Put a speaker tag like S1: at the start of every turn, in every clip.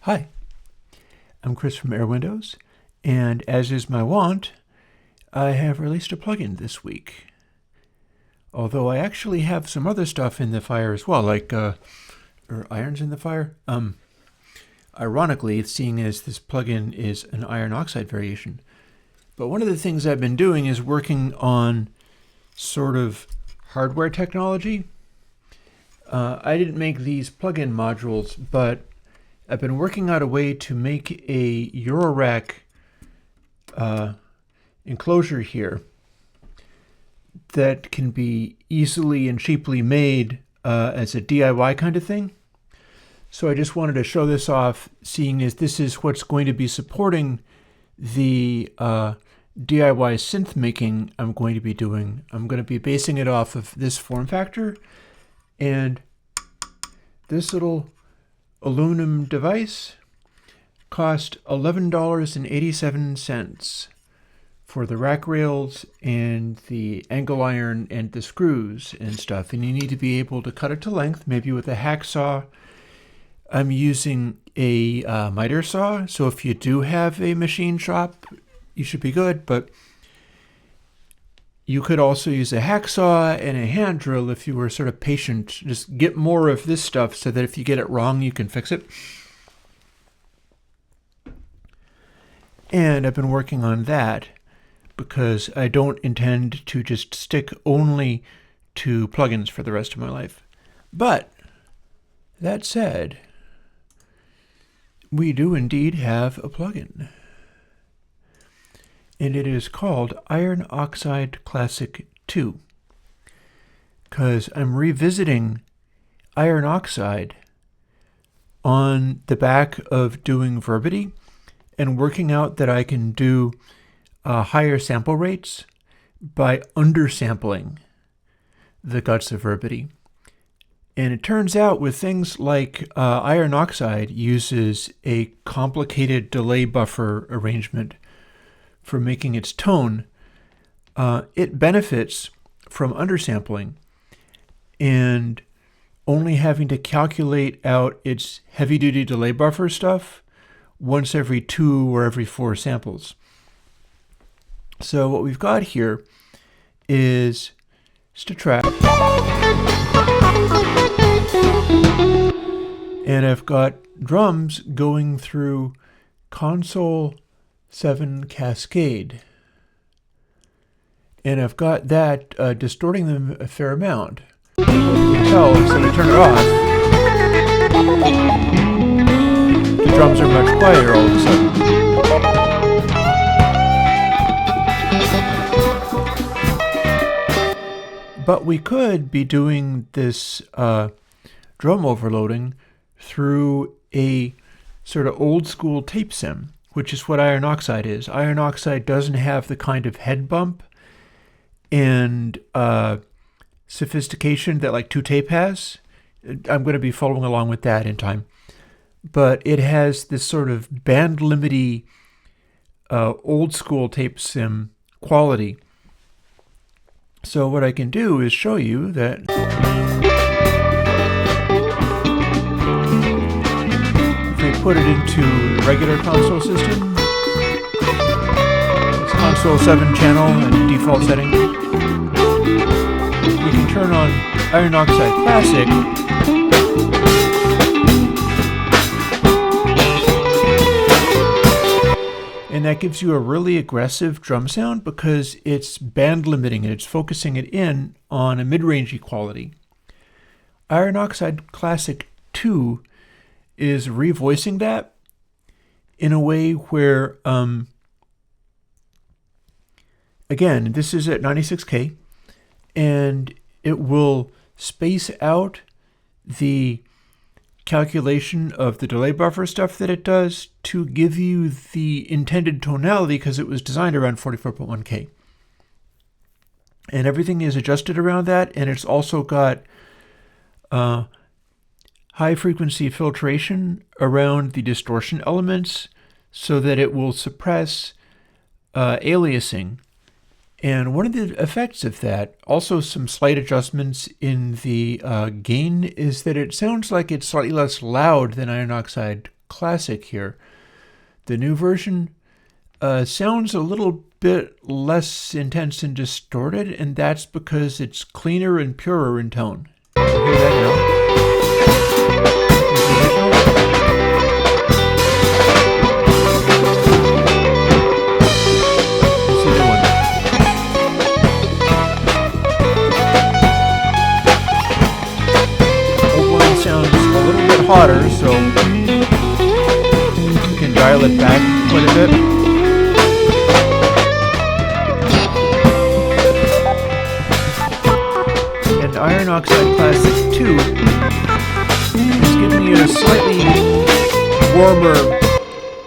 S1: Hi, I'm Chris from Airwindows, and as is my wont, I have released a plugin this week. Although I actually have some other stuff in the fire as well, like irons in the fire. Ironically, seeing as this plugin is an iron oxide variation. But one of the things I've been doing is working on sort of hardware technology. I didn't make these plugin modules, but I've been working out a way to make a Eurorack enclosure here that can be easily and cheaply made as a DIY kind of thing. So I just wanted to show this off, seeing as this is what's going to be supporting the DIY synth making I'm going to be doing. I'm going to be basing it off of this form factor, and this little aluminum device cost $11.87 for the rack rails and the angle iron and the screws and stuff. And you need to be able to cut it to length, maybe with a hacksaw. I'm using a miter saw, so if you do have a machine shop, you should be good, but you could also use a hacksaw and a hand drill if you were sort of patient. Just get more of this stuff so that if you get it wrong, you can fix it. And I've been working on that because I don't intend to just stick only to plugins for the rest of my life. But that said, we do indeed have a plugin. And it is called Iron Oxide Classic 2, because I'm revisiting iron oxide on the back of doing verbity and working out that I can do higher sample rates by undersampling the guts of verbity. And it turns out with things like iron oxide uses a complicated delay buffer arrangement for making its tone. It benefits from undersampling and only having to calculate out its heavy-duty delay buffer stuff once every 2 or every 4 samples. So what we've got here is just a track, and I've got drums going through console 7 Cascade, and I've got that distorting them a fair amount. You can tell, so to turn it off, the drums are much quieter all of a sudden. But we could be doing this drum overloading through a sort of old school tape sim, which is what iron oxide is. Iron oxide doesn't have the kind of head bump and sophistication that like ToTape has. I'm going to be following along with that in time. But it has this sort of band-limity old school tape sim quality. So what I can do is show you that put it into the regular console system. It's console 7 channel and default setting. We can turn on Iron Oxide Classic. And that gives you a really aggressive drum sound because it's band limiting and it's focusing it in on a mid-range equality. Iron Oxide Classic 2 is revoicing that in a way where, again, this is at 96K, and it will space out the calculation of the delay buffer stuff that it does to give you the intended tonality because it was designed around 44.1K. And everything is adjusted around that, and it's also got high-frequency filtration around the distortion elements so that it will suppress aliasing. And one of the effects of that, also some slight adjustments in the gain, is that it sounds like it's slightly less loud than Iron Oxide Classic here. The new version sounds a little bit less intense and distorted, and that's because it's cleaner and purer in tone. You hear that now? Hotter, so you can dial it back quite a bit. And Iron Oxide Classic 2 is giving you a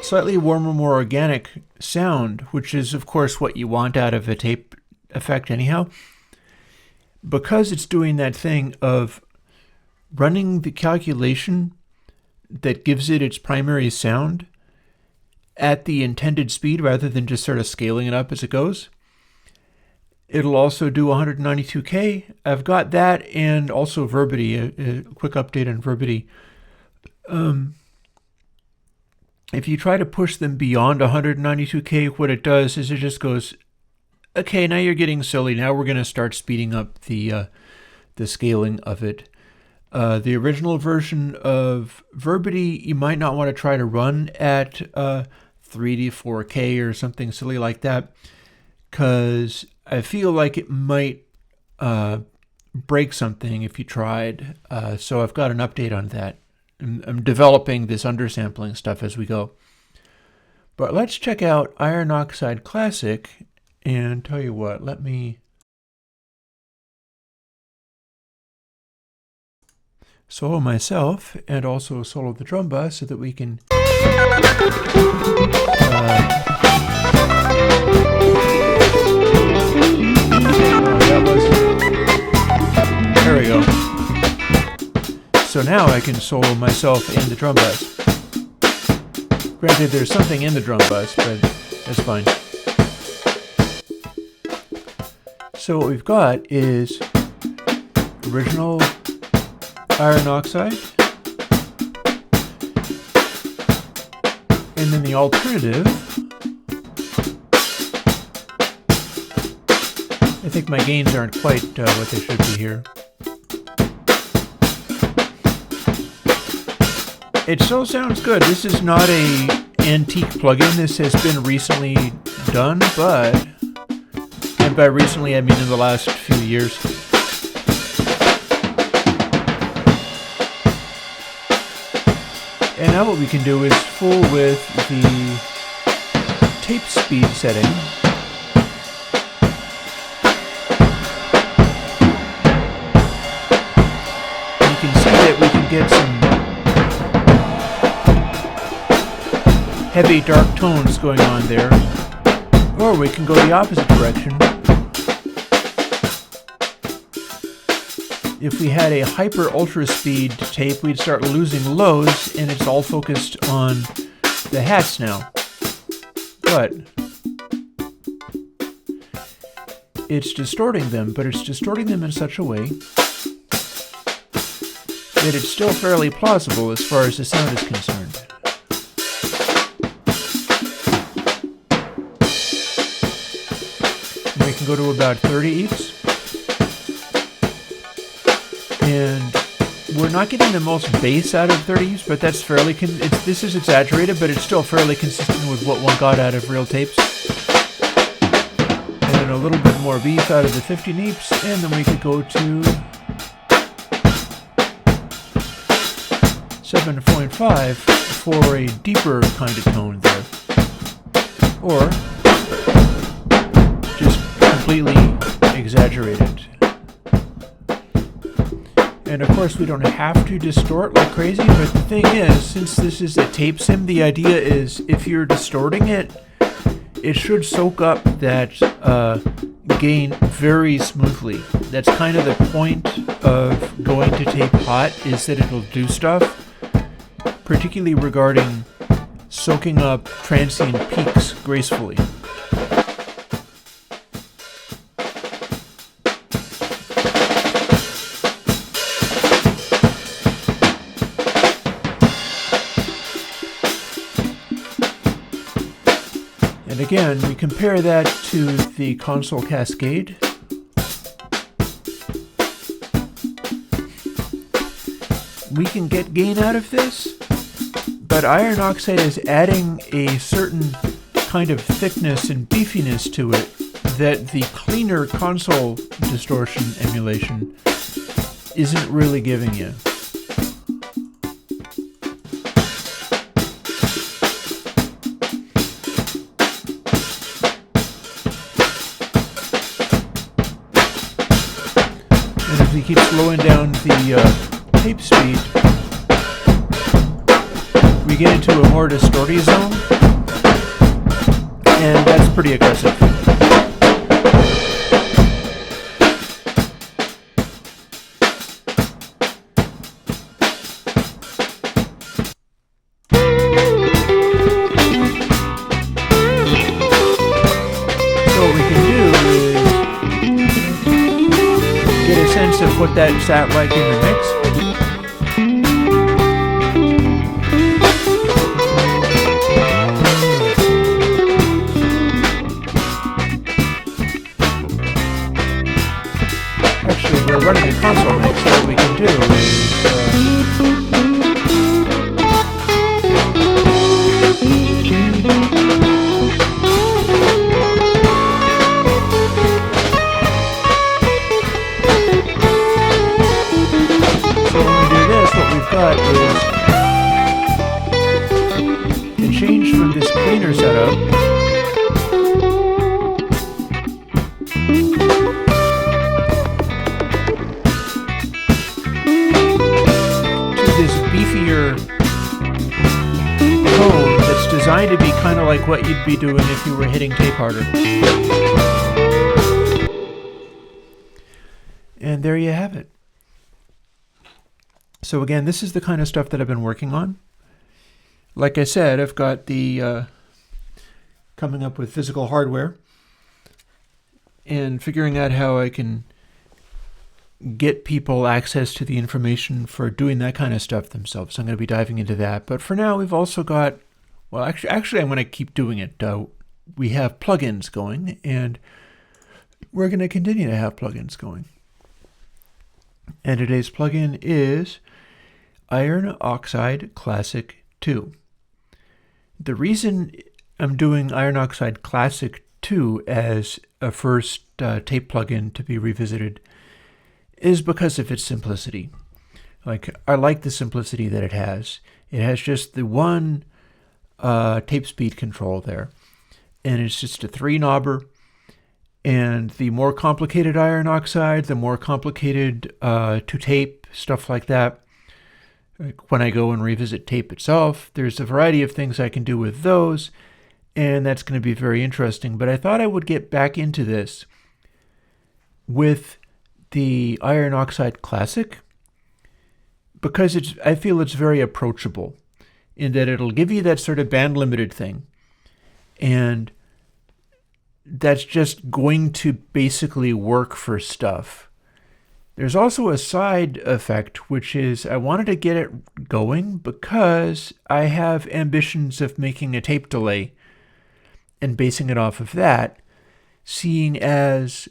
S1: slightly warmer, more organic sound, which is of course what you want out of a tape effect anyhow. Because it's doing that thing of running the calculation that gives it its primary sound at the intended speed rather than just sort of scaling it up as it goes. It'll also do 192K. I've got that and also Verbity, a quick update on Verbity. If you try to push them beyond 192K, what it does is it just goes, okay, now you're getting silly. Now we're going to start speeding up the scaling of it. The original version of Verbity, you might not want to try to run at 3 to 4K or something silly like that, because I feel like it might break something if you tried. So I've got an update on that. I'm developing this undersampling stuff as we go. But let's check out Iron Oxide Classic, and tell you what, let me solo myself and also solo the drum bass so that we can there we go. So now I can solo myself and the drum bass. Granted, there's something in the drum bass, but that's fine. So what we've got is original Iron Oxide, and then the alternative. I think my gains aren't quite what they should be here. It still sounds good. This is not an antique plugin. This has been recently done, but, and by recently I mean in the last few years. And now what we can do is fool with the tape speed setting. You can see that we can get some heavy dark tones going on there. Or we can go the opposite direction. If we had a hyper ultra speed tape, we'd start losing lows, and it's all focused on the hats now. But it's distorting them, but it's distorting them in such a way that it's still fairly plausible as far as the sound is concerned. And we can go to about 30 EEPs. And we're not getting the most bass out of 30s, but that's fairly, this is exaggerated, but it's still fairly consistent with what one got out of real tapes. And then a little bit more beef out of the 50 EEPs, and then we could go to 7.5 for a deeper kind of tone there. Or just completely exaggerated. And of course we don't have to distort like crazy, but the thing is, since this is a tape sim, the idea is if you're distorting it, it should soak up that gain very smoothly. That's kind of the point of going to tape hot, is that it'll do stuff, particularly regarding soaking up transient peaks gracefully. And again, we compare that to the console cascade. We can get gain out of this, but Iron Oxide is adding a certain kind of thickness and beefiness to it that the cleaner console distortion emulation isn't really giving you. And if we keep slowing down the tape speed, we get into a more distorty zone, and that's pretty aggressive. So what we can do is get a sense of what that sat like in the mix. We're running a console mix, so what we can do is so when we do this, what we've got is a change from this cleaner setup beefier tone that's designed to be kind of like what you'd be doing if you were hitting tape harder. And there you have it. So again, this is the kind of stuff that I've been working on. Like I said, I've got the coming up with physical hardware and figuring out how I can get people access to the information for doing that kind of stuff themselves. So I'm going to be diving into that. But for now, we've also got, well, actually I'm going to keep doing it. We have plugins going, and we're going to continue to have plugins going. And today's plugin is Iron Oxide Classic 2. The reason I'm doing Iron Oxide Classic 2 as a first tape plugin to be revisited is because of its simplicity. I like the simplicity that it has. It has just the one tape speed control there, and it's just a 3-knobber. And the more complicated Iron Oxide, the more complicated ToTape, stuff like that. When I go and revisit tape itself, there's a variety of things I can do with those, and that's going to be very interesting. But I thought I would get back into this with the Iron Oxide Classic because I feel it's very approachable in that it'll give you that sort of band limited thing, and that's just going to basically work for stuff. There's also a side effect, which is I wanted to get it going because I have ambitions of making a tape delay and basing it off of that, seeing as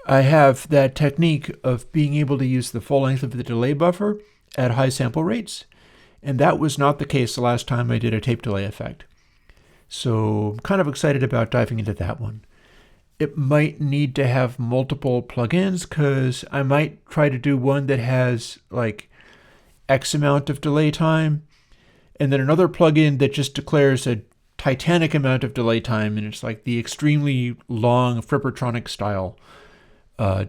S1: I have that technique of being able to use the full length of the delay buffer at high sample rates. And that was not the case the last time I did a tape delay effect. So I'm kind of excited about diving into that one. It might need to have multiple plugins because I might try to do one that has like X amount of delay time, and then another plugin that just declares a titanic amount of delay time, and it's like the extremely long Frippertronic style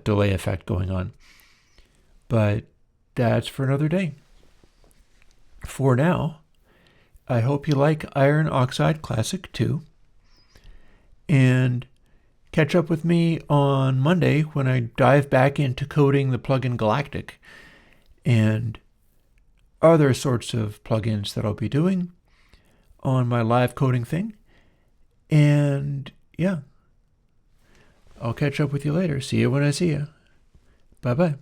S1: delay effect going on. But that's for another day. For now, I hope you like Iron Oxide Classic 2, and catch up with me on Monday when I dive back into coding the plugin Galactic and other sorts of plugins that I'll be doing on my live coding thing. And yeah, I'll catch up with you later. See you when I see you. Bye-bye.